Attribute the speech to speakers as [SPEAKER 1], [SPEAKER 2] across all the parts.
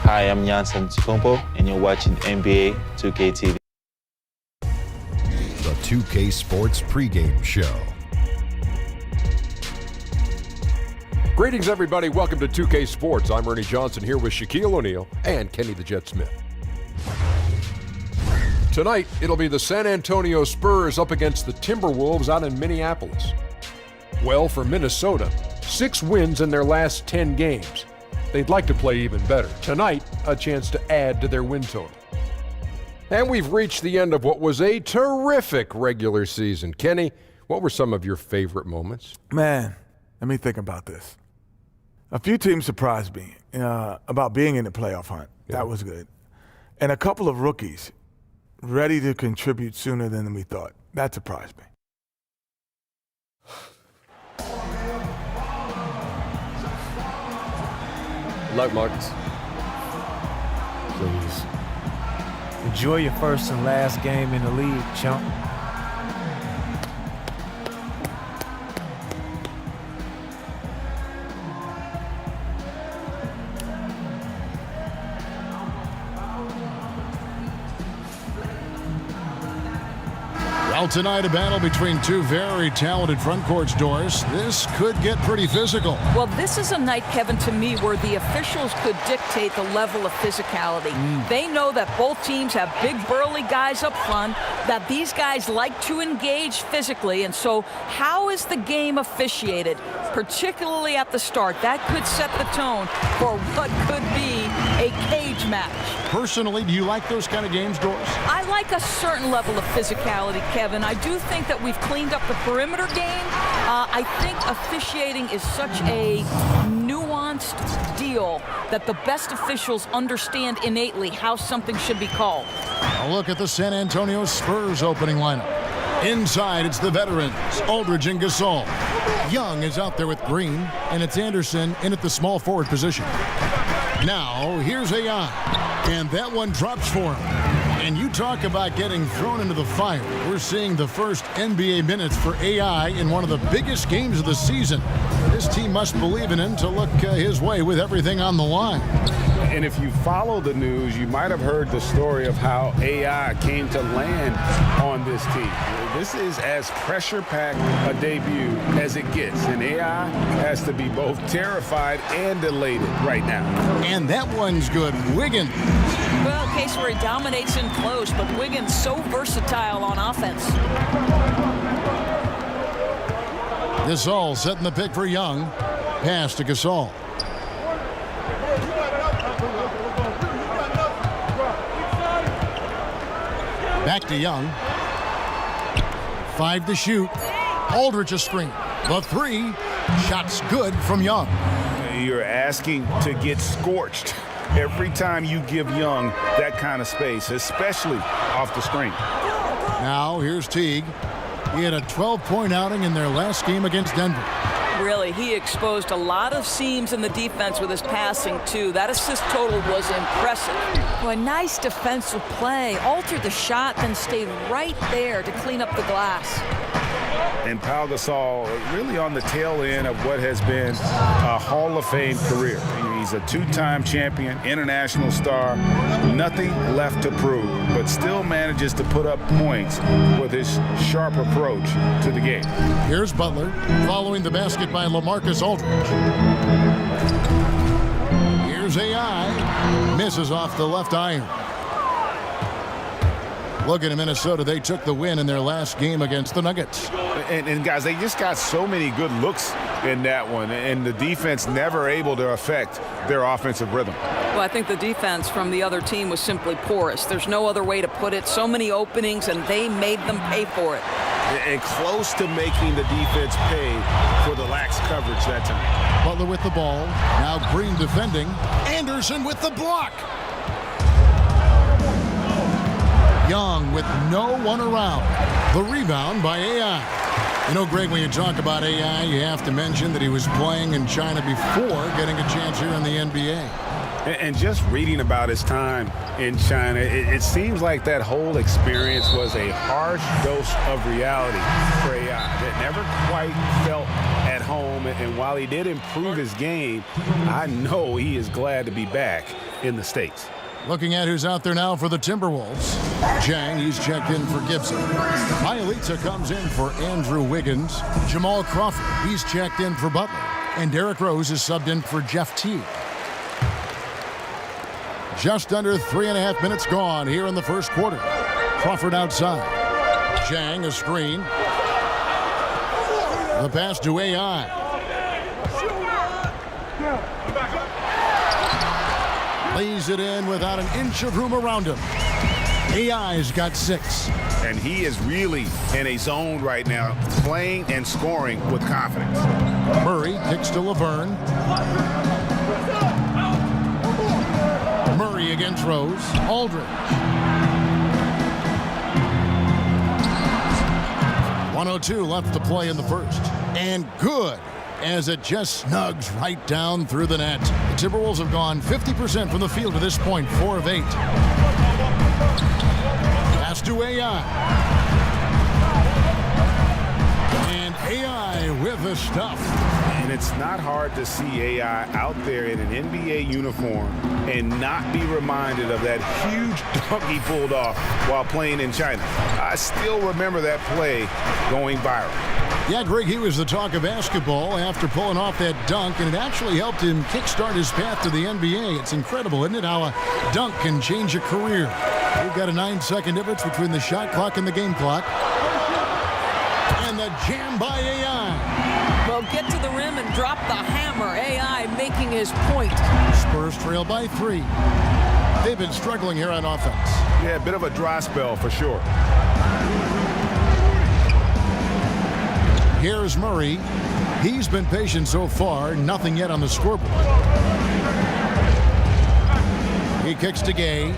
[SPEAKER 1] Hi, I'm Giannis Antetokounmpo, and you're watching NBA 2K TV.
[SPEAKER 2] The 2K Sports pregame show.
[SPEAKER 3] Greetings, everybody. Welcome to 2K Sports. I'm Ernie Johnson here with Shaquille O'Neal and Kenny the Jet Smith. Tonight, it'll be the San Antonio Spurs up against the Timberwolves out in Minneapolis. Well, for Minnesota, 6 wins in their last 10 games. They'd like to play even better. Tonight, a chance to add to their win total. And we've reached the end of what was a terrific regular season. Kenny, what were some of your favorite moments?
[SPEAKER 4] Man, let me think about this. A few teams surprised me about being in the playoff hunt.
[SPEAKER 3] Yeah.
[SPEAKER 4] That was good. And a couple of rookies ready to contribute sooner than we thought. That surprised me.
[SPEAKER 3] Luck, Marcus.
[SPEAKER 5] Please. Enjoy your first and last game in the league, chump.
[SPEAKER 6] Well, tonight a battle between two very talented front court doors. This could get pretty physical.
[SPEAKER 7] Well, this is a night, Kevin, to me, where the officials could dictate the level of physicality. They know that both teams have big, burly guys up front, that these guys like to engage physically, and so how is the game officiated, particularly at the start? That could set the tone for what could be a cage match.
[SPEAKER 6] Personally, do you like those kind of games, Doris?
[SPEAKER 7] I like a certain level of physicality, Kevin. I do think that we've cleaned up the perimeter game. I think officiating is such a nuanced deal that the best officials understand innately how something should be called.
[SPEAKER 6] A look at the San Antonio Spurs opening lineup. Inside, it's the veterans, Aldridge and Gasol. Young is out there with Green, and it's Anderson in at the small forward position. Now, here's AI, and that one drops for him. And you talk about getting thrown into the fire. We're seeing the first NBA minutes for AI in one of the biggest games of the season. This team must believe in him to look his way with everything on the line.
[SPEAKER 8] And if you follow the news, you might have heard the story of how AI came to land on this team. This is as pressure-packed a debut as it gets, and AI has to be both terrified and elated right now.
[SPEAKER 6] And that one's good. Wiggins.
[SPEAKER 7] Well, a case where he dominates in close, but Wiggins so versatile on offense.
[SPEAKER 6] Gasol setting the pick for Young. Pass to Gasol. Back to Young. 5 to shoot. Aldridge a screen. The 3. Shots good from Young.
[SPEAKER 8] You're asking to get scorched every time you give Young that kind of space, especially off the screen.
[SPEAKER 6] Now here's Teague. He had a 12-point outing in their last game against Denver.
[SPEAKER 7] Really, he exposed a lot of seams in the defense with his passing, too. That assist total was impressive. Well, a nice defensive play. Altered the shot, then stayed right there to clean up the glass.
[SPEAKER 8] And Pau Gasol really on the tail end of what has been a Hall of Fame career. He's a 2-time champion, international star, nothing left to prove, but still manages to put up points with his sharp approach to the game.
[SPEAKER 6] Here's Butler following the basket by LaMarcus Aldridge. Here's AI, misses off the left iron. Looking at Minnesota, they took the win in their last game against the Nuggets.
[SPEAKER 8] And guys, they just got so many good looks in that one, and the defense never able to affect their offensive rhythm.
[SPEAKER 7] Well, I think the defense from the other team was simply porous. There's no other way to put it. So many openings, and they made them pay for it.
[SPEAKER 9] And close to making the defense pay for the lax coverage that time.
[SPEAKER 6] Butler with the ball. Now Green defending. Anderson with the block. Young with no one around. The rebound by AI. You know, Greg, when you talk about AI, you have to mention that he was playing in China before getting a chance here in the NBA.
[SPEAKER 8] And just reading about his time in China, it seems like that whole experience was a harsh dose of reality for AI that never quite felt at home. And while he did improve his game, I know he is glad to be back in the States.
[SPEAKER 6] Looking at who's out there now for the Timberwolves. Chang, he's checked in for Gibson. Maelitsa comes in for Andrew Wiggins. Jamal Crawford, he's checked in for Butler. And Derrick Rose is subbed in for Jeff Teague. Just under 3.5 minutes gone here in the first quarter. Crawford outside. Chang, a screen. The pass to AI. Lays it in without an inch of room around him. AI's got 6.
[SPEAKER 8] And he is really in a zone right now, playing and scoring with confidence.
[SPEAKER 6] Murray kicks to Laverne. Murray against Rose. Aldridge. 1:02 left to play in the first. And good, as it just snugs right down through the net. The Timberwolves have gone 50% from the field to this point, 4 of 8. Pass to AI. And AI with the stuff.
[SPEAKER 8] And it's not hard to see AI out there in an NBA uniform and not be reminded of that huge dunk he pulled off while playing in China. I still remember that play going viral.
[SPEAKER 6] Yeah, Greg, he was the talk of basketball after pulling off that dunk, and it actually helped him kickstart his path to the NBA. It's incredible, isn't it, how a dunk can change a career. We've got a 9-second difference between the shot clock and the game clock. And the jam by AI.
[SPEAKER 7] Well, get to the rim and drop the hammer. AI making his point.
[SPEAKER 6] Spurs trail by 3. They've been struggling here on offense.
[SPEAKER 8] Yeah, a bit of a dry spell for sure.
[SPEAKER 6] Here's Murray. He's been patient so far. Nothing yet on the scoreboard. He kicks to Gay.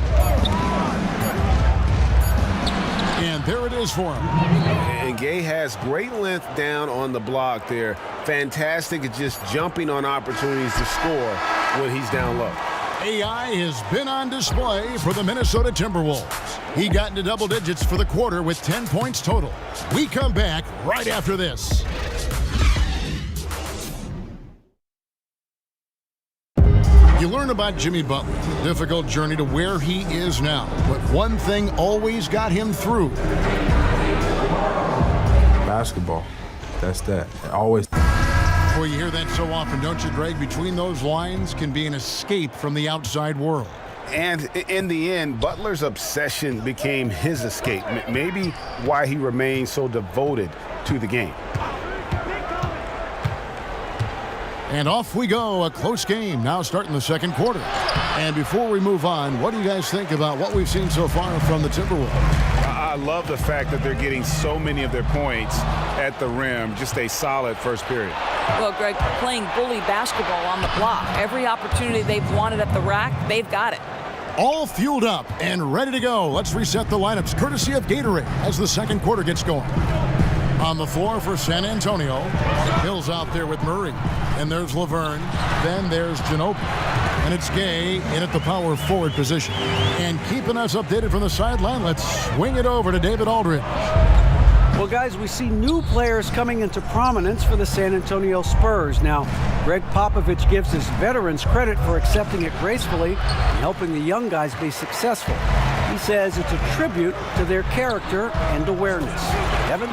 [SPEAKER 6] And there it is for him.
[SPEAKER 9] And Gay has great length down on the block there. Fantastic at just jumping on opportunities to score when he's down low.
[SPEAKER 6] AI has been on display for the Minnesota Timberwolves. He got into double digits for the quarter with 10 points total. We come back right after this. You learn about Jimmy Butler, the difficult journey to where he is now. But one thing always got him through.
[SPEAKER 10] Basketball. That's that. Always.
[SPEAKER 6] Well, you hear that so often, don't you, Greg? Between those lines can be an escape from the outside world.
[SPEAKER 8] And in the end, Butler's obsession became his escape. Maybe why he remained so devoted to the game.
[SPEAKER 6] And off we go, a close game now starting the second quarter. And before we move on, what do you guys think about what we've seen so far from the Timberwolves?
[SPEAKER 8] I love the fact that they're getting so many of their points at the rim. Just a solid first period.
[SPEAKER 7] Well, Greg, playing bully basketball on the block. Every opportunity they've wanted at the rack, they've got it.
[SPEAKER 6] All fueled up and ready to go. Let's reset the lineups, courtesy of Gatorade, as the second quarter gets going. On the floor for San Antonio, Hill's out there with Murray. And there's Laverne. Then there's Ginobili. And it's Gay in at the power forward position. And keeping us updated from the sideline, let's swing it over to David Aldridge.
[SPEAKER 11] Well, guys, we see new players coming into prominence for the San Antonio Spurs. Now, Greg Popovich gives his veterans credit for accepting it gracefully and helping the young guys be successful. He says it's a tribute to their character and awareness. Evan?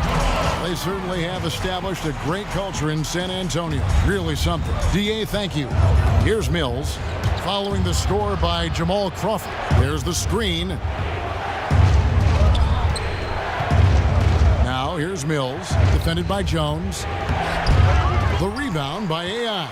[SPEAKER 6] They certainly have established a great culture in San Antonio. Really something. DA, thank you. Here's Mills, following the score by Jamal Crawford. There's the screen. go. Here's Mills, defended by Jones. The rebound by AI.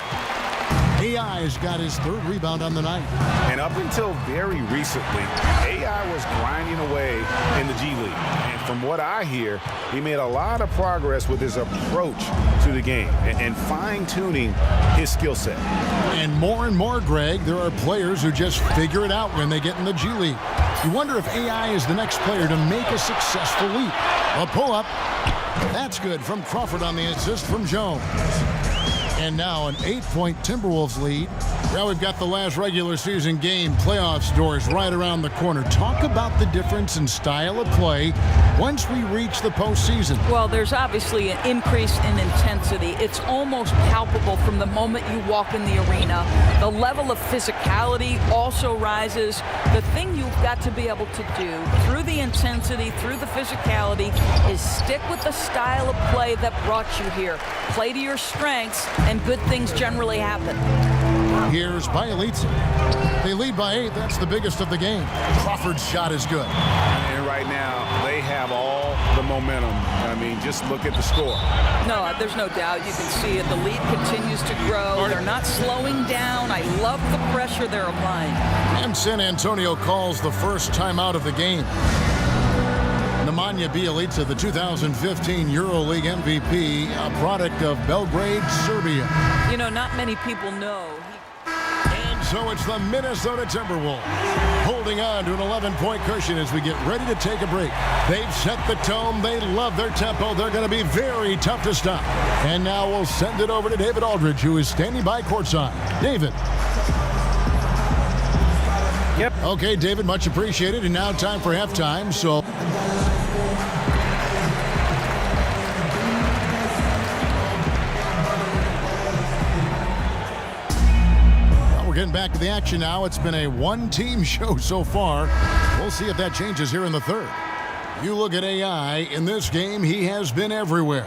[SPEAKER 6] AI's got his third rebound on the night.
[SPEAKER 8] And up until very recently, AI was grinding away in the G League. And from what I hear, he made a lot of progress with his approach to the game and fine-tuning his skill set.
[SPEAKER 6] And more, Greg, there are players who just figure it out when they get in the G League. You wonder if AI is the next player to make a successful leap. A pull-up. That's good from Crawford on the assist from Jones. And now an 8-point Timberwolves lead. Well, we've got the last regular season game playoffs doors right around the corner. Talk about the difference in style of play once we reach the postseason.
[SPEAKER 7] Well, there's obviously an increase in intensity. It's almost palpable from the moment you walk in the arena. The level of physicality also rises. The thing you've got to be able to do through the intensity, through the physicality, is stick with the style of play that brought you here. Play to your strengths, and good things generally happen.
[SPEAKER 6] Here's Bielitsa. They lead by 8. That's the biggest of the game. Crawford's shot is good.
[SPEAKER 8] And right now, they have all the momentum. I mean, just look at the score.
[SPEAKER 7] No, there's no doubt. You can see it. The lead continues to grow. They're not slowing down. I love the pressure they're applying.
[SPEAKER 6] And San Antonio calls the first timeout of the game. Nemanja Bjelica, the 2015 EuroLeague MVP, a product of Belgrade, Serbia.
[SPEAKER 7] You know, not many people know.
[SPEAKER 6] And so it's the Minnesota Timberwolves holding on to an 11-point cushion as we get ready to take a break. They've set the tone. They love their tempo. They're going to be very tough to stop. And now we'll send it over to David Aldridge, who is standing by courtside. David.
[SPEAKER 11] Yep.
[SPEAKER 6] Okay, David, much appreciated. And now time for halftime. So we're getting back to the action now. It's been a one-team show so far. We'll see if that changes here in the third. You look at AI. In this game, he has been everywhere.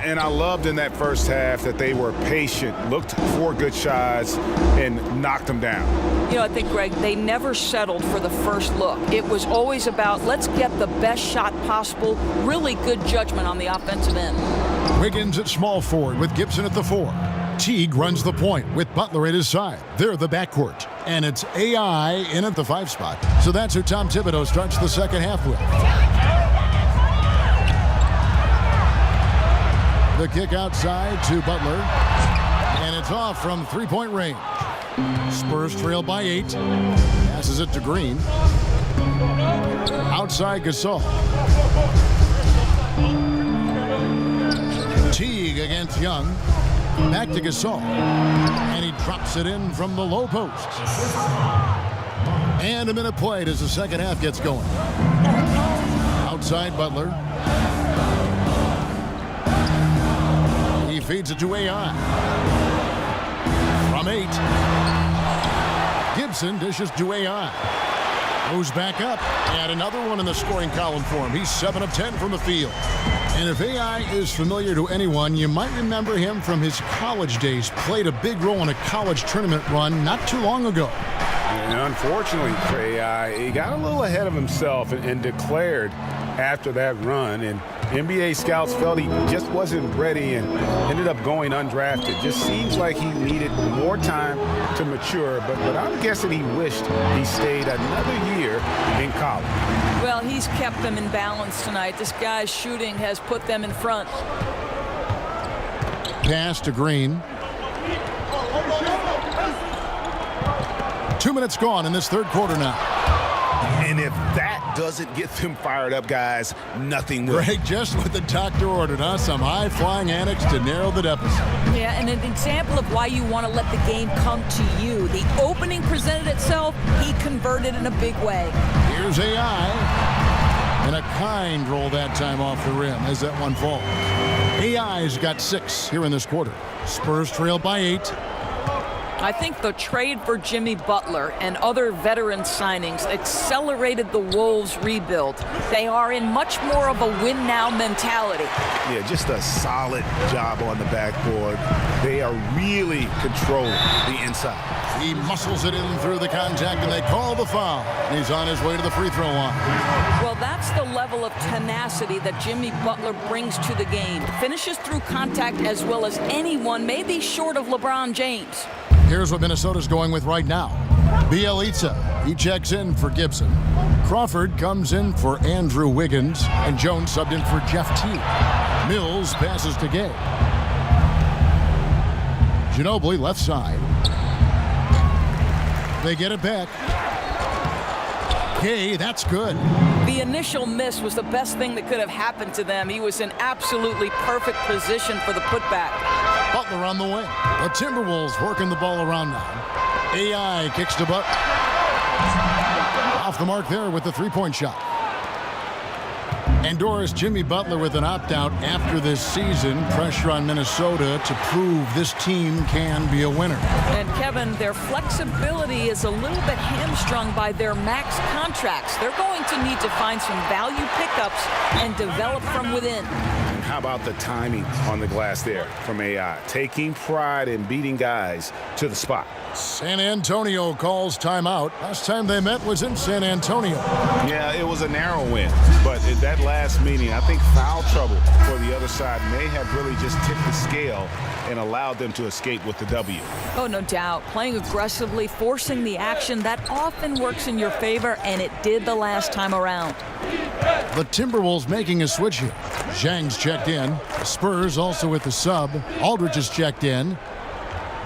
[SPEAKER 8] And I loved in that first half that they were patient, looked for good shots, and knocked them down.
[SPEAKER 7] You know, I think, Greg, they never settled for the first look. It was always about, let's get the best shot possible. Really good judgment on the offensive end.
[SPEAKER 6] Wiggins at small forward with Gibson at the 4. Teague runs the point with Butler at his side. They're the backcourt. And it's AI in at the 5 spot. So that's who Tom Thibodeau starts the second half with. The kick outside to Butler. And it's off from three-point range. Spurs trail by 8. Passes it to Green. Outside Gasol. Teague against Young. Back to Gasol. And he drops it in from the low post. And a minute played as the second half gets going. Outside Butler. He feeds it to AI. From 8. Gibson dishes to AI. Goes back up. And another one in the scoring column for him. He's 7 of 10 from the field. And if AI is familiar to anyone, you might remember him from his college days. Played a big role in a college tournament run not too long ago.
[SPEAKER 8] And unfortunately for AI, he got a little ahead of himself and declared after that run. And NBA scouts felt he just wasn't ready and ended up going undrafted. Just seems like he needed more time to mature. But I'm guessing he wished he stayed another year in college.
[SPEAKER 7] Well, he's kept them in balance tonight. This guy's shooting has put them in front.
[SPEAKER 6] Pass to Green. 2 minutes gone in this third quarter now.
[SPEAKER 8] And if that doesn't get them fired up, guys, nothing will.
[SPEAKER 6] Greg, just what the doctor ordered, huh? Some high-flying antics to narrow the deficit.
[SPEAKER 7] Yeah, and an example of why you want to let the game come to you. The opening presented itself. He converted in a big way.
[SPEAKER 6] Here's AI. And a kind roll that time off the rim as that one falls. AI's got 6 here in this quarter. Spurs trail by 8.
[SPEAKER 7] I think the trade for Jimmy Butler and other veteran signings accelerated the Wolves' rebuild. They are in much more of a win-now mentality.
[SPEAKER 8] Yeah, just a solid job on the backboard. They are really controlling the inside.
[SPEAKER 6] He muscles it in through the contact, and they call the foul. He's on his way to the free throw line.
[SPEAKER 7] Well, that's the level of tenacity that Jimmy Butler brings to the game. Finishes through contact as well as anyone, maybe short of LeBron James.
[SPEAKER 6] Here's what Minnesota's going with right now. Bielitsa, he checks in for Gibson. Crawford comes in for Andrew Wiggins, and Jones subbed in for Jeff Teague. Mills passes to Gay. Ginobili left side. They get it back. Gay, that's good.
[SPEAKER 7] The initial miss was the best thing that could have happened to them. He was in absolutely perfect position for the putback.
[SPEAKER 6] Butler on the wing. The Timberwolves working the ball around now. AI kicks to Butler. Off the mark there with the three-point shot. And Doris, Jimmy Butler with an opt-out after this season. Pressure on Minnesota to prove this team can be a winner.
[SPEAKER 7] And Kevin, their flexibility is a little bit hamstrung by their max contracts. They're going to need to find some value pickups and develop from within.
[SPEAKER 8] How about the timing on the glass there from AI? Taking pride in beating guys to the spot.
[SPEAKER 6] San Antonio calls timeout. Last time they met was in San Antonio.
[SPEAKER 8] Yeah, it was a narrow win, but at that last meeting, I think foul trouble for the other side may have really just tipped the scale and allowed them to escape with the W.
[SPEAKER 7] Oh, no doubt. Playing aggressively, forcing the action, that often works in your favor, and it did the last time around.
[SPEAKER 6] The Timberwolves making a switch here. Zhang's checked in. The Spurs also with the sub. Aldridge is checked in.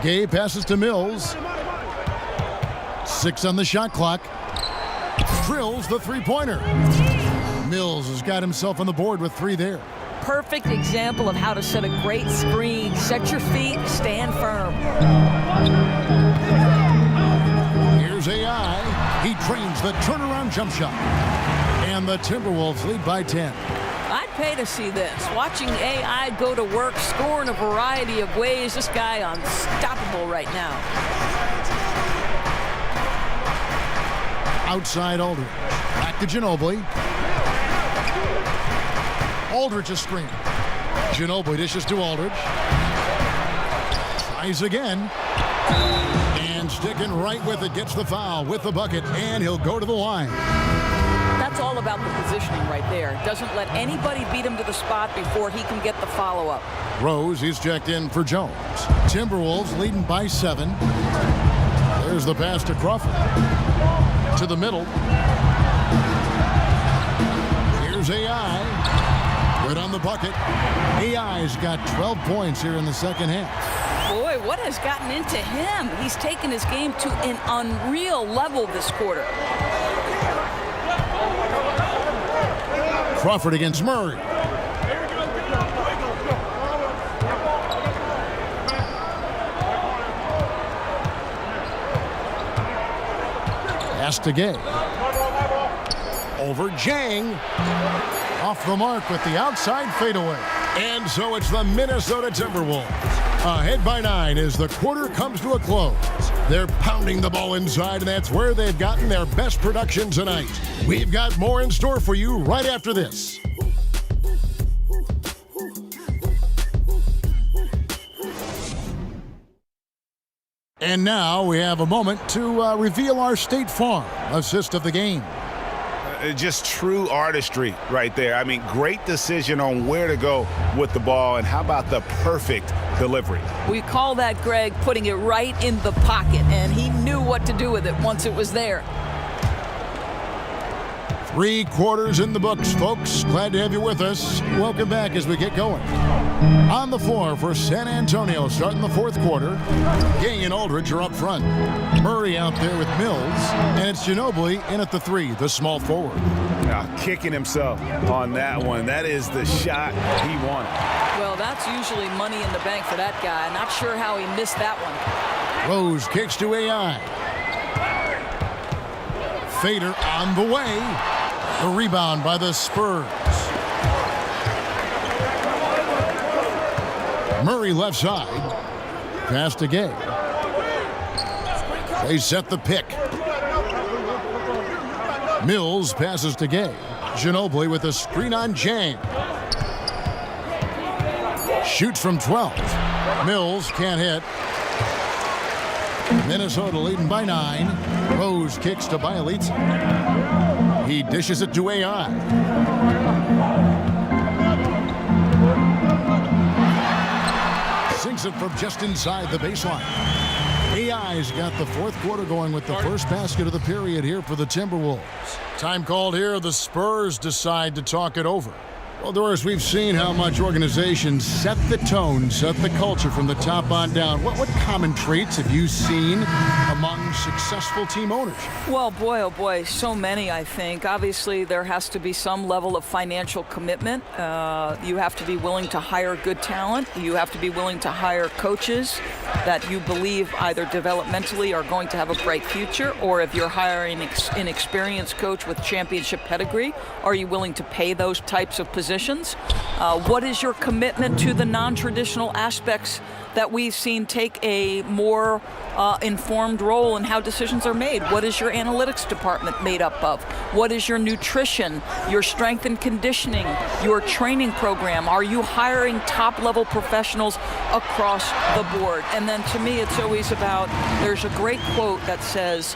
[SPEAKER 6] Gay passes to Mills. 6 on the shot clock. Drills the three-pointer. Mills has got himself on the board with 3 there.
[SPEAKER 7] Perfect example of how to set a great screen. Set your feet, stand firm.
[SPEAKER 6] Here's AI. He trains the turnaround jump shot. And the Timberwolves lead by 10.
[SPEAKER 7] I'd pay to see this. Watching AI go to work, score in a variety of ways. This guy unstoppable right now.
[SPEAKER 6] Outside Aldridge. Back to Ginobili. Aldridge is screened. Ginobili dishes to Aldridge. Tries again. And sticking right with it, gets the foul with the bucket, and he'll go to the line.
[SPEAKER 7] That's all about the positioning right there. Doesn't let anybody beat him to the spot before he can get the follow-up.
[SPEAKER 6] Rose, he's checked in for Jones. Timberwolves leading by 7. There's the pass to Crawford. To the middle. Here's AI. Good on the bucket. AI's got 12 points here in the second half.
[SPEAKER 7] Boy, what has gotten into him? He's taken his game to an unreal level this quarter.
[SPEAKER 6] Crawford against Murray. Pass to Gay. Over Zhang. Off the mark with the outside fadeaway. And so it's the Minnesota Timberwolves. Ahead by 9 as the quarter comes to a close. They're pounding the ball inside, and that's where they've gotten their best production tonight. We've got more in store for you right after this. And now we have a moment to reveal our State Farm assist of the game.
[SPEAKER 8] Just true artistry right there. I mean, great decision on where to go with the ball, and how about the perfect delivery?
[SPEAKER 7] We call that, Greg, putting it right in the pocket, and he knew what to do with it once it was there.
[SPEAKER 6] 3 quarters in the books, folks. Glad to have you with us. Welcome back as we get going. On the floor for San Antonio, starting the 4th quarter. Gay and Aldridge are up front. Murray out there with Mills. And it's Ginobili in at the 3, the small forward.
[SPEAKER 8] Kicking himself on that one. That is the shot he wanted.
[SPEAKER 7] Well, that's usually money in the bank for that guy. Not sure how he missed that one.
[SPEAKER 6] Rose kicks to AI. Fader on the way. The rebound by the Spurs. Murray left side. Pass to Gay. They set the pick. Mills passes to Gay. Ginobili with a screen on James. Shoots from 12. Mills can't hit. Minnesota leading by 9. Rose kicks to Bielitz. He dishes it to AI. Sinks it from just inside the baseline. AI's got the fourth quarter going with the first basket of the period here for the Timberwolves. Time called here. The Spurs decide to talk it over. Well, Doris, we've seen how much organizations set the tone, set the culture from the top on down. What common traits have you seen among successful team owners?
[SPEAKER 7] Well, boy, oh boy, so many, I think. Obviously, there has to be some level of financial commitment. You have to be willing to hire good talent. You have to be willing to hire coaches that you believe either developmentally are going to have a bright future, or if you're hiring an experienced coach with championship pedigree, are you willing to pay those types of positions? What is your commitment to the non-traditional aspects that we've seen take a more informed role in how decisions are made? What is your analytics department made up of? What is your nutrition, your strength and conditioning, your training program? Are you hiring top-level professionals across the board? And then to me, it's always about, there's a great quote that says,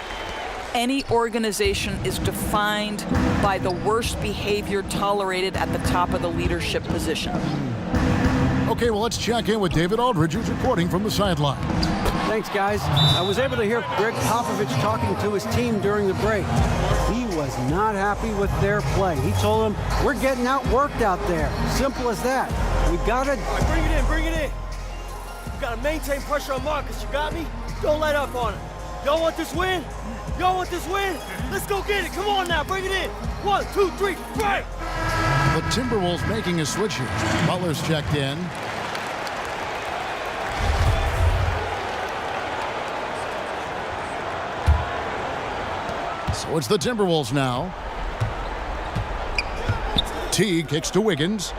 [SPEAKER 7] any organization is defined by the worst behavior tolerated at the top of the leadership position.
[SPEAKER 6] Okay, well, let's check in with David Aldridge, who's reporting from the sideline.
[SPEAKER 11] Thanks, guys. I was able to hear Greg Popovich talking to his team during the break. He was not happy with their play. He told them, we're getting outworked out there. Simple as that. We got to...
[SPEAKER 12] Bring it in, bring it in. You got to maintain pressure on Marcus. You got me? Don't let up on him. Y'all want this win? Y'all want this win? Let's go get it. Come on now, bring it in. 1, 2, 3, right!
[SPEAKER 6] The Timberwolves making a switch here. Butler's checked in. So it's the Timberwolves now. T kicks to Wiggins.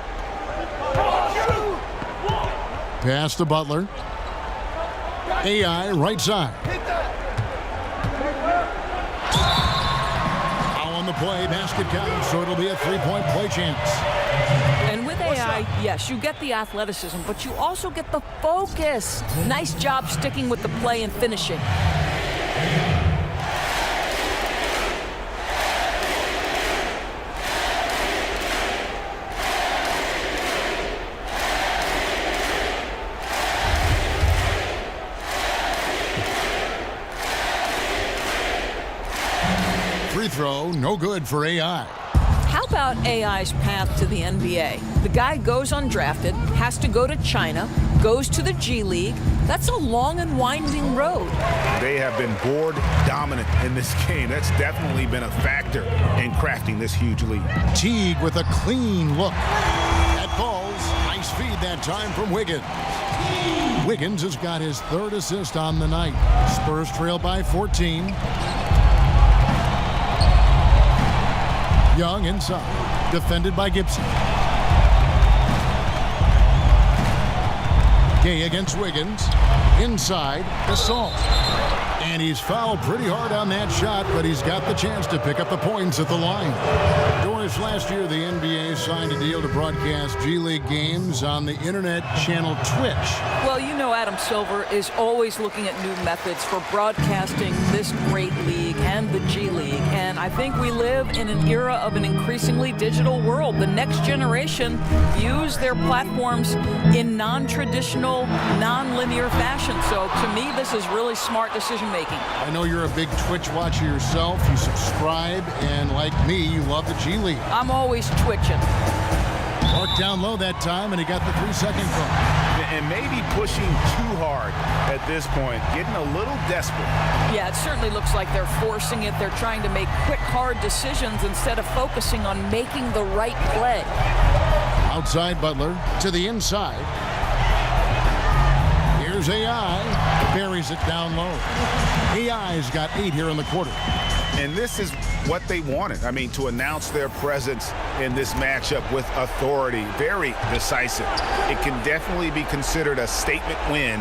[SPEAKER 6] Pass to Butler. AI right side. The play, basket count, so it'll be a three-point play chance.
[SPEAKER 7] And with AI, yes, you get the athleticism, but you also get the focus. Nice job sticking with the play and finishing.
[SPEAKER 6] Free throw, no good for AI.
[SPEAKER 7] How about AI's path to the NBA? The guy goes undrafted, has to go to China, goes to the G League. That's a long and winding road.
[SPEAKER 8] They have been board dominant in this game. That's definitely been a factor in crafting this huge lead.
[SPEAKER 6] Teague with a clean look. That falls. Nice feed that time from Wiggins. Wiggins has got his third assist on the night. Spurs trail by 14. Young inside, defended by Gibson. Gay against Wiggins, inside, Gasol. And he's fouled pretty hard on that shot, but he's got the chance to pick up the points at the line. Doris, last year the NBA signed a deal to broadcast G League games on the internet channel Twitch.
[SPEAKER 7] Well, you know Adam Silver is always looking at new methods for broadcasting this great league and the G League. And I think we live in an era of an increasingly digital world. The next generation use their platforms in non-traditional, non-linear fashion. So to me, this is really smart decision making.
[SPEAKER 6] I know you're a big Twitch watcher yourself. You subscribe, and like me, you love the G League.
[SPEAKER 7] I'm always twitching.
[SPEAKER 6] Mark down low that time, and he got the 3-second call.
[SPEAKER 8] And maybe pushing too hard at this point, getting a little desperate.
[SPEAKER 7] Yeah, it certainly looks like they're forcing it. They're trying to make quick, hard decisions instead of focusing on making the right play.
[SPEAKER 6] Outside Butler to the inside. Here's AI. Buries it down low. AI's got 8 here in the quarter.
[SPEAKER 8] And this is what they wanted. I mean, to announce their presence in this matchup with authority. Very decisive. It can definitely be considered a statement win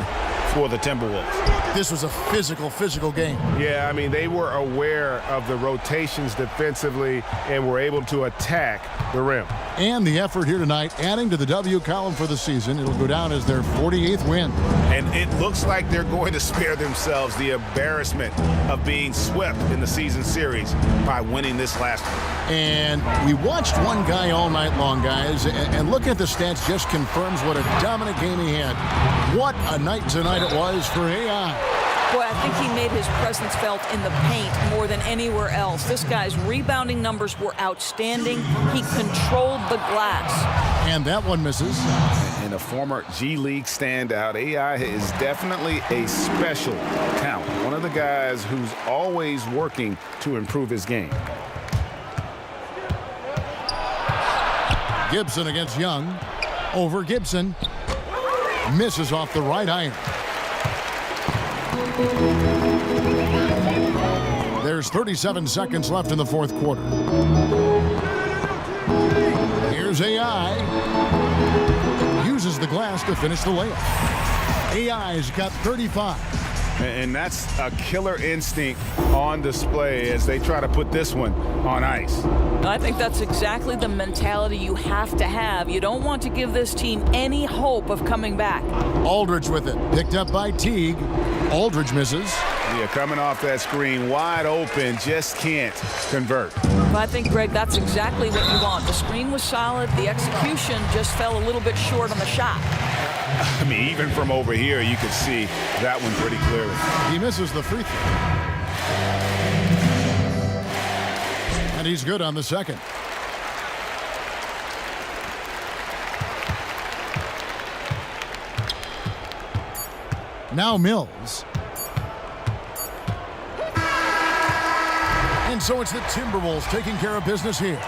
[SPEAKER 8] for the Timberwolves.
[SPEAKER 6] This was a physical game.
[SPEAKER 9] Yeah, I mean, they were aware of the rotations defensively and were able to attack the rim.
[SPEAKER 6] And the effort here tonight, adding to the W column for the season. It'll go down as their 48th win.
[SPEAKER 8] And it looks like they're going to spare themselves the embarrassment of being swept in the season series by winning this last one.
[SPEAKER 6] And we watched one guy all night long, guys, and looking at the stats just confirms what a dominant game he had. What a night tonight it was for AI.
[SPEAKER 7] Boy, I think he made his presence felt in the paint more than anywhere else. This guy's rebounding numbers were outstanding. He controlled the glass.
[SPEAKER 6] And that one misses.
[SPEAKER 8] And a former G League standout, AI is definitely a special talent. One of the guys who's always working to improve his game.
[SPEAKER 6] Gibson against Young. Over Gibson. Misses off the right iron. There's 37 seconds left in the fourth quarter. Here's AI. Uses the glass to finish the layup. AI's got 35.
[SPEAKER 8] And that's a killer instinct on display as they try to put this one on ice.
[SPEAKER 7] I think that's exactly the mentality you have to have. You don't want to give this team any hope of coming back.
[SPEAKER 6] Aldridge with it. Picked up by Teague. Aldridge misses.
[SPEAKER 8] Yeah, coming off that screen, wide open, just can't convert.
[SPEAKER 7] But I think, Greg, that's exactly what you want. The screen was solid. The execution just fell a little bit short on the shot.
[SPEAKER 8] I mean, even from over here, you could see that one pretty clearly.
[SPEAKER 6] He misses the free throw. And he's good on the second. Now Mills. And so it's the Timberwolves taking care of business here.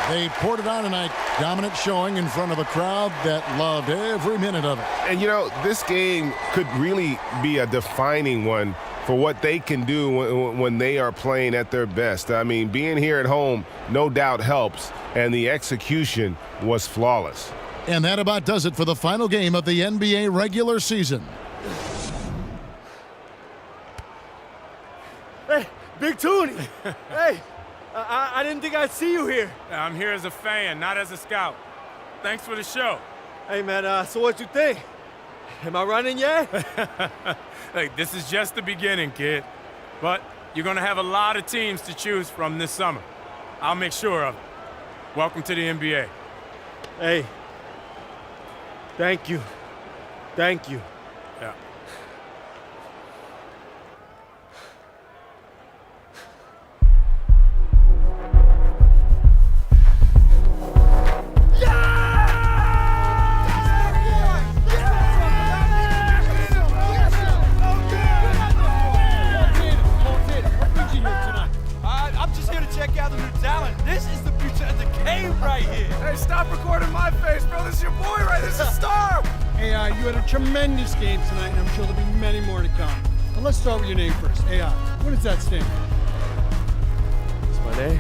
[SPEAKER 6] They poured it on tonight. Dominant showing in front of a crowd that loved every minute of it.
[SPEAKER 9] And, you know, this game could really be a defining one for what they can do when they are playing at their best. I mean, being here at home no doubt helps, and the execution was flawless.
[SPEAKER 6] And that about does it for the final game of the NBA regular season.
[SPEAKER 12] Hey, Big Toonie. Hey, I didn't think I'd see you here.
[SPEAKER 13] I'm here as a fan, not as a scout. Thanks for the show.
[SPEAKER 12] Hey, man, so what you think? Am I running yet?
[SPEAKER 13] Hey, this is just the beginning, kid. But you're going to have a lot of teams to choose from this summer. I'll make sure of it. Welcome to the NBA.
[SPEAKER 12] Hey, thank you. Thank you.
[SPEAKER 13] Yeah.
[SPEAKER 14] Tremendous game tonight, and I'm sure there'll be many more to come. But let's start with your name first, AI. What does that stand for?
[SPEAKER 12] It's my name.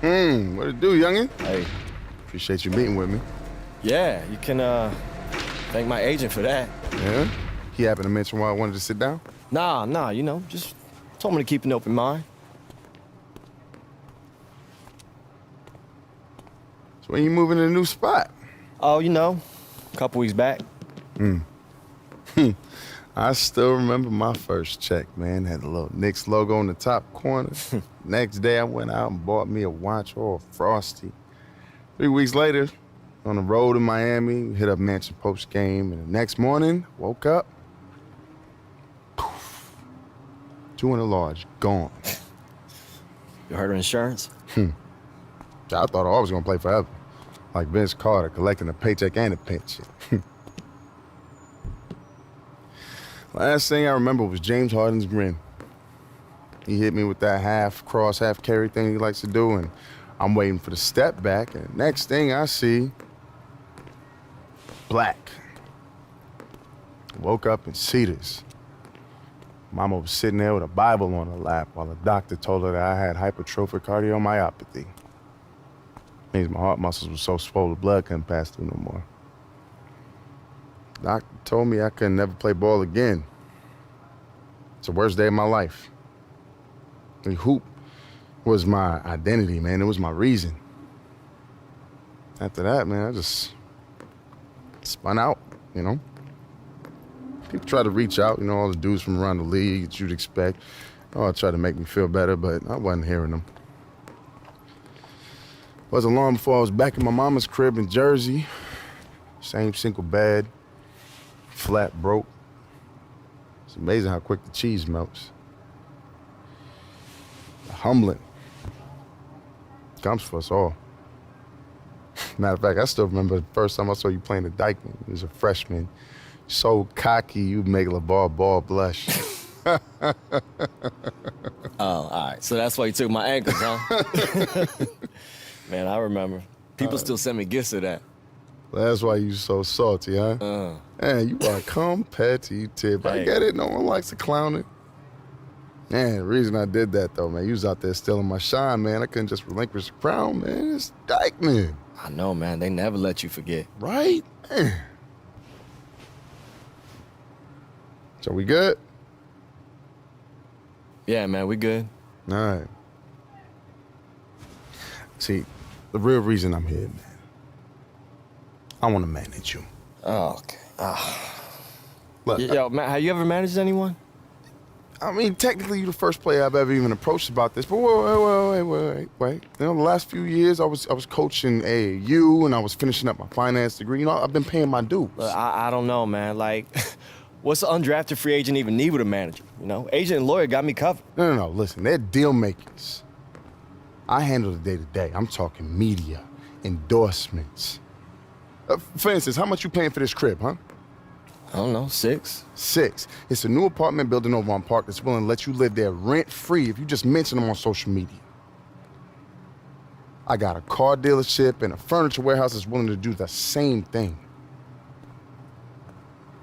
[SPEAKER 15] What it do, youngin'? Hey, appreciate you meeting with me.
[SPEAKER 16] Yeah, you can thank my agent for that.
[SPEAKER 15] Yeah? He happened to mention why I wanted to sit down?
[SPEAKER 16] Nah, you know, just told me to keep an open mind.
[SPEAKER 15] So when you moving to a new spot?
[SPEAKER 16] Oh, you know, a couple weeks back.
[SPEAKER 15] I still remember my first check, man. Had the little Knicks logo in the top corner. Next day, I went out and bought me a watch or a Frosty. 3 weeks later, on the road in Miami, hit up Mansion post game, and the next morning, woke up, poof, 200 large, gone.
[SPEAKER 16] You heard of insurance?
[SPEAKER 15] I thought I was gonna play forever. Like Vince Carter, collecting a paycheck and a pension. Last thing I remember was James Harden's grin. He hit me with that half cross, half carry thing he likes to do, and I'm waiting for the step back, and next thing I see, black. Woke up in Cedars. Mama was sitting there with a Bible on her lap while the doctor told her that I had hypertrophic cardiomyopathy. Means my heart muscles were so swollen, blood couldn't pass through no more. Doctor told me I could never play ball again. It's the worst day of my life. The hoop was my identity, man. It was my reason. After that, man, I just spun out, you know? People try to reach out, you know, all the dudes from around the league that you'd expect. Oh, try to make me feel better, but I wasn't hearing them. Wasn't long before I was back in my mama's crib in Jersey. Same single bed, flat broke. It's amazing how quick the cheese melts. Humbling. Comes for us all. Matter of fact, I still remember the first time I saw you playing the Dykeman. You was a freshman. So cocky, you'd make LeBron Ball blush.
[SPEAKER 16] Oh, all right. So that's why you took my ankles, huh? Man, I remember. People still send me gifts of that.
[SPEAKER 15] That's why you so salty, huh? Man, you are competitive. I get it. No one likes to clown it. Man, the reason I did that, though, man, you was out there stealing my shine, man. I couldn't just relinquish the crown, man. It's Dykeman.
[SPEAKER 16] I know, man. They never let you forget.
[SPEAKER 15] Right? Man. So we good?
[SPEAKER 16] Yeah, man, we good.
[SPEAKER 15] All right. See, the real reason I'm here, man, I want to manage you.
[SPEAKER 16] Oh, okay.
[SPEAKER 15] Look,
[SPEAKER 16] Yo, man, have you ever managed anyone?
[SPEAKER 15] I mean, technically, you're the first player I've ever even approached about this. But wait. You know, the last few years, I was coaching AAU, and I was finishing up my finance degree. You know, I've been paying my dues.
[SPEAKER 16] I don't know, man. Like, what's an undrafted free agent even need with a manager? You know, agent and lawyer got me covered.
[SPEAKER 15] No. Listen, they're deal makers. I handle the day-to-day. I'm talking media, endorsements. For instance, how much you paying for this crib, huh?
[SPEAKER 16] I don't know, 6.
[SPEAKER 15] 6. It's a new apartment building over on Park that's willing to let you live there rent-free if you just mention them on social media. I got a car dealership and a furniture warehouse that's willing to do the same thing.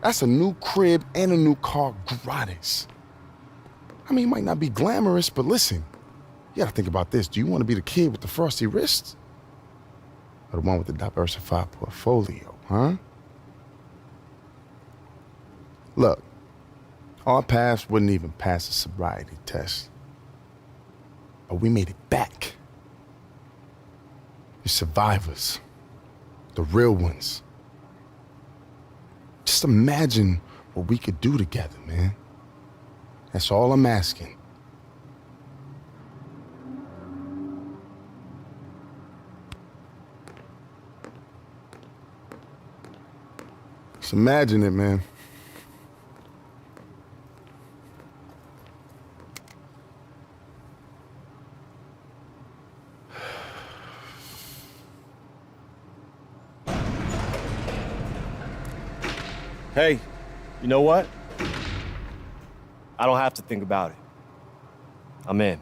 [SPEAKER 15] That's a new crib and a new car gratis. I mean, it might not be glamorous, but listen, you gotta think about this. Do you want to be the kid with the frosty wrists? Or the one with the diversified portfolio, huh? Look, Our past wouldn't even pass a sobriety test. But we made it back. You're survivors. The real ones. Just imagine what we could do together, man. That's all I'm asking. Just imagine it, man.
[SPEAKER 17] Hey, you know what? I don't have to think about it. I'm in.